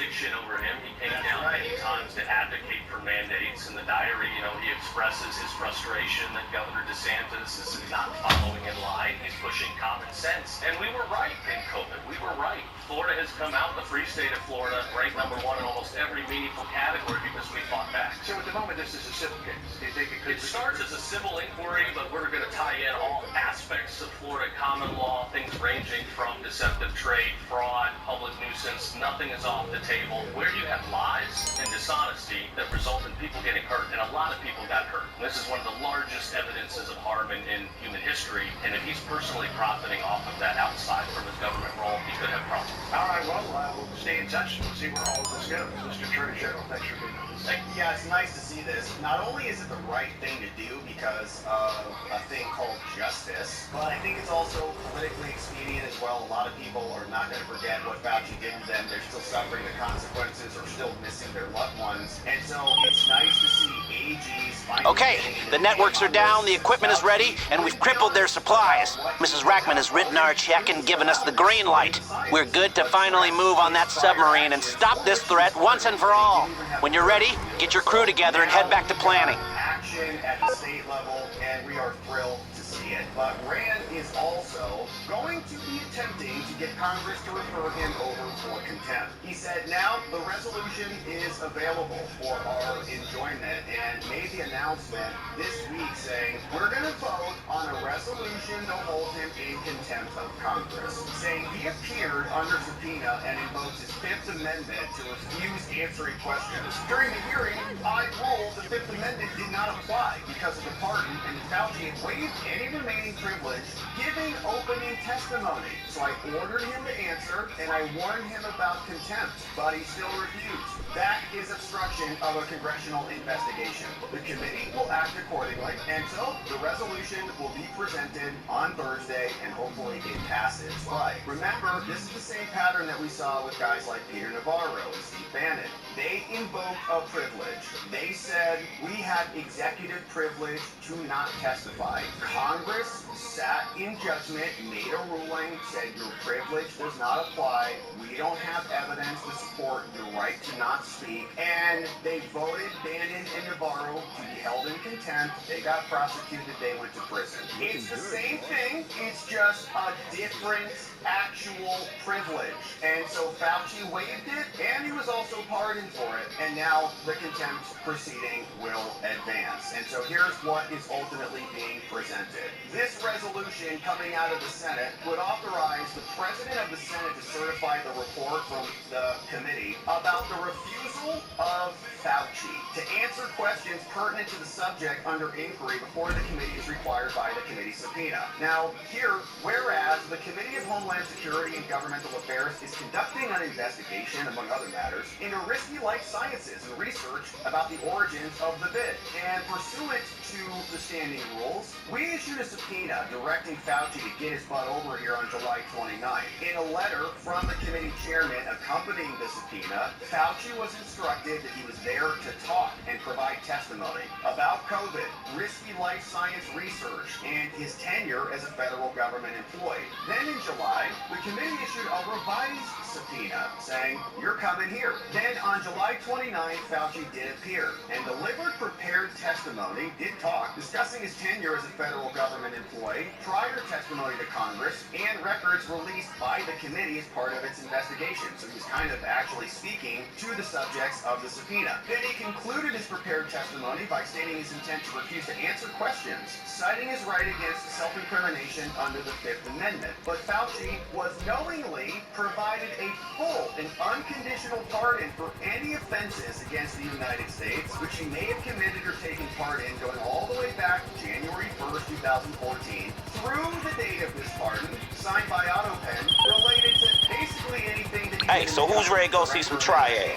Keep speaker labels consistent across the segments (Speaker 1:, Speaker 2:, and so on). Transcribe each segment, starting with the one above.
Speaker 1: jurisdiction over him. He came down many times to advocate for mandates. In the diary, he expresses his frustration that Governor DeSantis is not following in line. He's pushing common sense. And we were right in COVID. We were right. Florida has come out, the free state of Florida, ranked #1 in almost every meaningful category because we fought back.
Speaker 2: So at the moment, this is a civil case. Do you think it could...
Speaker 1: It starts as a civil inquiry, but we're going to tie in all aspects of Florida common law, things ranging from deceptive trade, fraud, public nuisance. Nothing is off the table. Where you have lies and dishonesty that result in people getting hurt, and a lot of people got hurt. This is one of the largest evidences of harm in human history, and if he's personally profiting off of that outside from his government role, he could have problems.
Speaker 2: All right, well, we'll stay in touch and see where all of this goes. Mr. Attorney General, thanks for being with us.
Speaker 3: Yeah, it's nice to see this. Not only is it the right thing to do because of a thing called justice, but I think it's also politically expedient as well. A lot of people are not going to forget what Fauci did to them. They're still suffering the consequences or still missing their loved ones. And so it's nice to see AGs finally...
Speaker 4: Okay, the networks are down, the equipment is ready, and we've crippled their supplies. Mrs. Rackman has written our check and given us the green light. We're good to finally move on that submarine and stop this threat once and for all. When you're ready, get your crew together and head back to planning.
Speaker 3: Action at the state level, and we are thrilled to see it. But Rand is also going to be attempting to get Congress to refer him over for contempt. He said now the resolution is available for our enjoyment and made the announcement this week saying we're going to vote on a resolution to hold him in contempt of Congress, saying he appeared under subpoena and invoked his Fifth Amendment to refuse answering questions. During the hearing, I ruled the Fifth Amendment did not apply because of the pardon, and Fauci had waived any remaining privilege, giving opening testimony. So I ordered him to answer, and I warned him about contempt, but he still refused. That is obstruction of a congressional investigation. The committee will act accordingly, and so the resolution will be presented on Thursday, and hopefully it passes. But remember, this is the same pattern that we saw with guys like Peter Navarro and Steve Bannon. They invoked a privilege. They said, we have executive privilege to not testify. Congress sat in judgment, made a ruling, said your privilege does not apply. We don't have evidence to support your right to not speak. And they voted Bannon and Navarro to be held in contempt. They got prosecuted. They went to prison. It's the same thing. It's just a different actual privilege. And so Fauci waived it, and he was also pardoned for it. And now the contempt proceeding will advance. And so here's what is ultimately being presented. This resolution coming out of the Senate would authorize the President of the Senate to certify the report from the committee about the refusal of Fauci to answer questions pertinent to the subject under inquiry before the committee is required by the committee subpoena. Now, here, whereas the Committee of Homeland Security and Governmental Affairs is conducting an investigation, among other matters, into risky life sciences and research about the origins of the vid. And pursuant to the standing rules, we issued a subpoena directing Fauci to get his butt over here on July 29th. In a letter from the committee chairman accompanying the subpoena, Fauci was instructed that he was there to talk and provide testimony about COVID, risky life science research, and his tenure as a federal government employee. Then in July, the committee issued a revised subpoena saying, you're coming here. Then on July 29th, Fauci did appear and delivered prepared testimony, did talk, discussing his tenure as a federal government employee, prior testimony to Congress, and records released by the committee as part of its investigation. So he was kind of actually speaking to the subjects of the subpoena. Then he concluded his prepared testimony by stating his intent to refuse to answer questions, citing his right against self-incrimination under the Fifth Amendment. But Fauci was knowingly provided a full and unconditional pardon for any offenses against the United States, which he may have committed or taken part in going all the way back to January 1st, 2014, through the date of this pardon, signed by Otto Penn, related to basically anything that he
Speaker 4: Hey, so who's ready to go see some triads?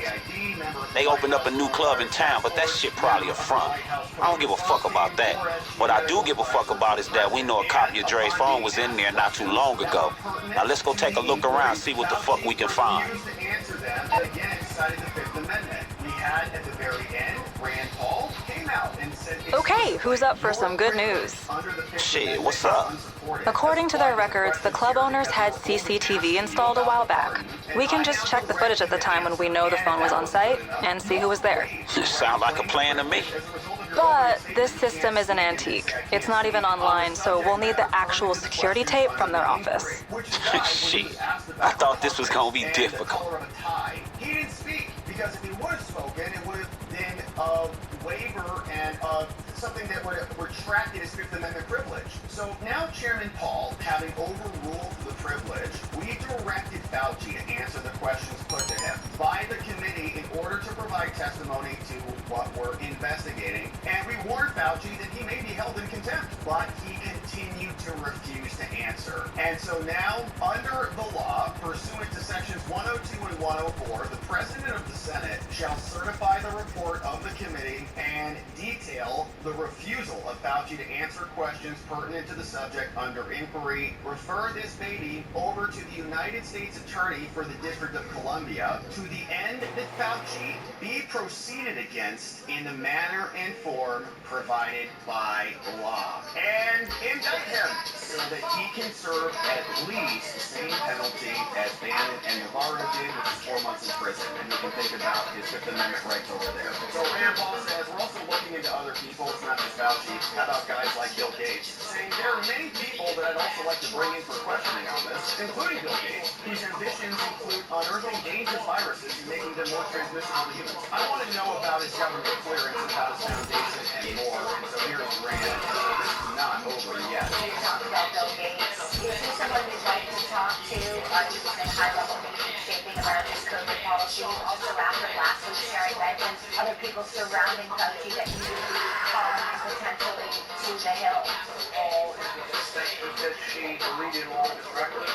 Speaker 4: They opened up a new club in town, but that shit probably a front. I don't give a fuck about that. What I do give a fuck about is that we know a copy of Dre's phone was in there not too long ago. Now let's go take a look around, see what the fuck we can find.
Speaker 5: Okay, who's up for some good news?
Speaker 4: Shit, what's up?
Speaker 3: recorded.
Speaker 5: According to their records, the club owners had CCTV installed a while back. We can just check the footage at the time when we know the phone was on site and see who was there.
Speaker 4: Sound like a plan to me.
Speaker 5: But this system is an antique. It's not even online, so we'll need the actual security tape from their office.
Speaker 4: Shit, I thought this was gonna be difficult.
Speaker 3: He didn't speak because if he would have spoken, it would have been a waiver and something that would have retracted his Fifth Amendment privilege. So now Chairman Paul, having overruled the privilege, we directed Fauci to answer the questions put to him by the committee in order to provide testimony to what we're investigating. And we warned Fauci that he may be held in contempt, but he continued to refuse to answer. And so now, under the law, pursuant to sections 102 and 104, the President of the Senate shall certify the report of the committee and detail the refusal of Fauci to answer questions pertinent to the subject under inquiry. Refer this baby over to the United States Attorney for the District of Columbia to the end that Fauci be proceeded against in the manner and form provided by law. And indict him so that he can serve at least the same penalty as Bannon and Navarro did, which is 4 months in prison. And we can think about his Fifth Amendment rights over there. So Rand Paul says we're also looking into other people. It's not just Fauci. How about guys like Bill Gates? Saying there are many people that I'd also like to bring in for questioning on this, including Bill Gates, whose ambitions include unearthing dangerous viruses and making them more transmissible to humans. I want to know about his government clearance, about his foundation, and more. And so here's Rand. So this is not over yet.
Speaker 6: You talked about Bill Gates. Is he someone you'd like to talk to? He's been high-level meetings shaping America's COVID policy. Also, after last week, sharing mentions other people surrounding Fauci that you potentially to the Hill.
Speaker 2: All is a statement that she deleted a lot of his records.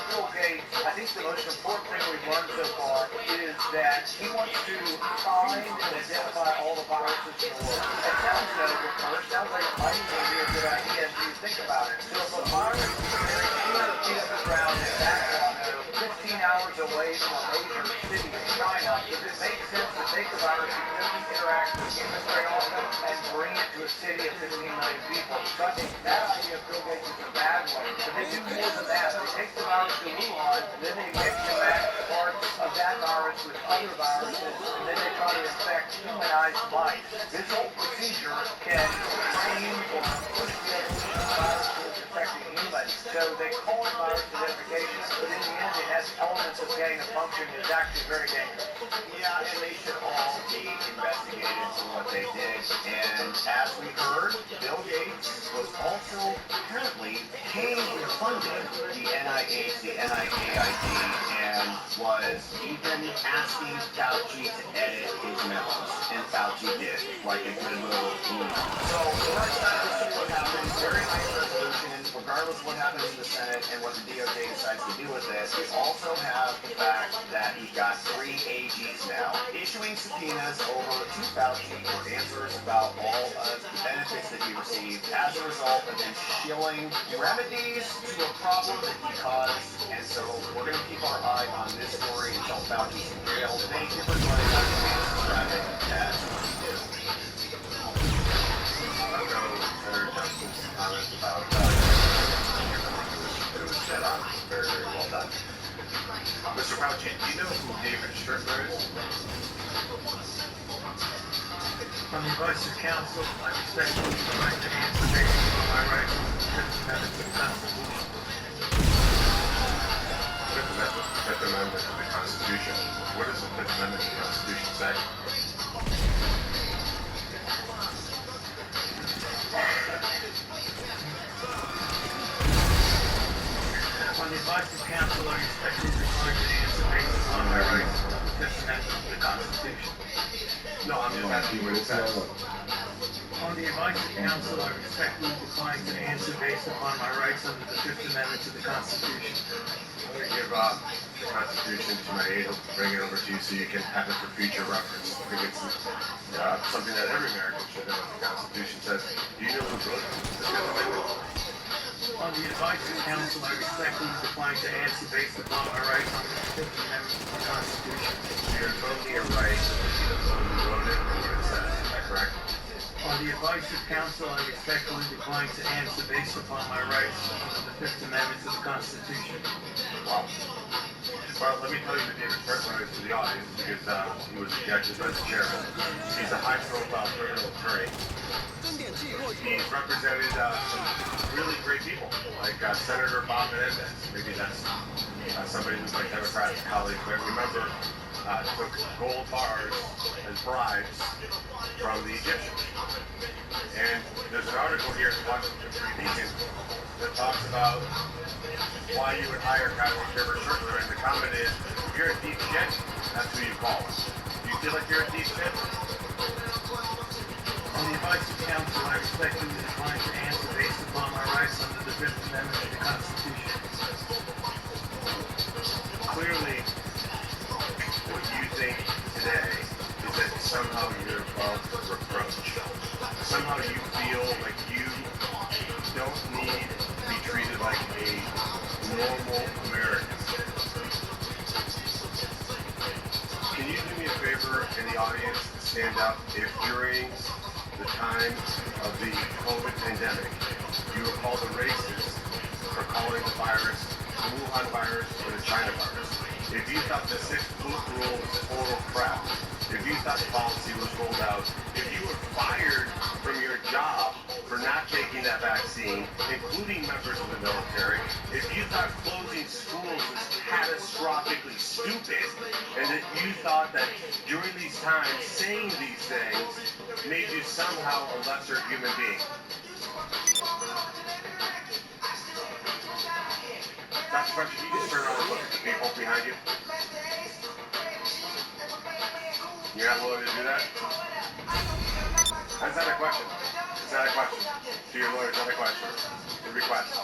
Speaker 2: Bill Gates, I think the most important thing we've learned so far is that he wants to find and identify all the viruses in the world. It sounds noble first, sounds like it might even be a good idea if you think about it. So if a virus is very 200 feet underground in Sacramento, 15 hours away from a major city in China, does it make sense to take the virus that doesn't interact with humans very often and bring it to a city of 15 million people? So I think that idea of Bill Gates is a bad one. But they do more than that. They take the virus to Wuhan, then they mix and match parts of that virus with other viruses, and then they try to infect humanized mice. This whole procedure can seem or push the evolution of viruses infecting humans. So they call it virus identification, but in the end it has elements of gain of function. It's actually very dangerous.
Speaker 3: Yeah, and they should all be investigated for what they did. And as we heard, Bill Gates was also apparently paying and funding the NIH, the NIAID, and was even asking Fauci to edit his memos. And Fauci did, like a good little email. So we're excited to see what happens. Very nice resolution, regardless of what happens in the Senate and what the DOJ decides to do with this. We also have the fact that we've got 3 AGs now issuing subpoenas over to Fauci for answers about all of the benefits that he received as a result of him shilling remedies to a problem that he caused. And so we're going to keep our eye on this story until Fauci's in jail. Thank you for joining us and subscribing as we do. I'll go Senator Johnson's comments about it was set on. Very, very well done. Mr. Fauci, do you know who David Strickler is?
Speaker 7: On the advice of counsel, I respectfully decline to answer based on my rights under the Fifth Amendment to the Constitution.
Speaker 8: Fifth Amendment of the Constitution. What does the Fifth Amendment of the Constitution say?
Speaker 7: On the advice of counsel, I respectfully decline to answer based upon my rights under the Fifth Amendment of the Constitution.
Speaker 8: No, I'm just asking what it says.
Speaker 7: On the advice of counsel, I respectfully decline to answer based upon my rights under the Fifth Amendment to the Constitution.
Speaker 8: I'm going to give the Constitution to my aide. He'll bring it over to you so you can have it for future reference. I think it's something that every American should know what the Constitution says. Do you know who wrote the Fifth Amendment?
Speaker 7: On the advice of counsel, I respectfully decline to answer based upon my rights under the Fifth Amendment to the Constitution.
Speaker 8: So you're totally right that you don't know who wrote it or what it says. Is that correct?
Speaker 7: On the advice advice of counsel, I respectfully decline to answer based upon my rights under the Fifth Amendment to the Constitution.
Speaker 8: Wow. Well, let me tell you the David Fredway to the audience because he was actually vice chairman. He's a high-profile criminal attorney. He's represented some really great people, like Senator Bob Menendez. Maybe that's somebody who's like Democratic colleague. But remember, took gold bars as bribes from the Egyptians. And there's an article here in Washington Free Beacon that talks about why you would hire a guy like Trevor Shirtler, and the comment is, if you're a deep shit, that's who you call. Do you feel like you're a deep shit?
Speaker 7: On the advice of counsel, I respectfully decline to answer based upon my rights under the Fifth Amendment to the Constitution.
Speaker 8: Clearly, what you think today is that somehow you're above reproach. Somehow you feel like you don't need to be treated like a normal American. Can you do me a favor in the audience to stand up if during the time of the COVID pandemic you were called a racist for calling the virus the Wuhan virus or the China virus? If you thought the 6-foot rule was total crap, if you thought the policy was rolled out, if you were fired from your job for not taking that vaccine, including members of the military, if you thought closing schools was catastrophically stupid, and that you thought that during these times saying these things made you somehow a lesser human being. Dr. Fletcher, you just turn around and look at the people behind you. You're not willing to do that? That's not a question. It's not a question. To your lawyer, it's not a question. It's a request.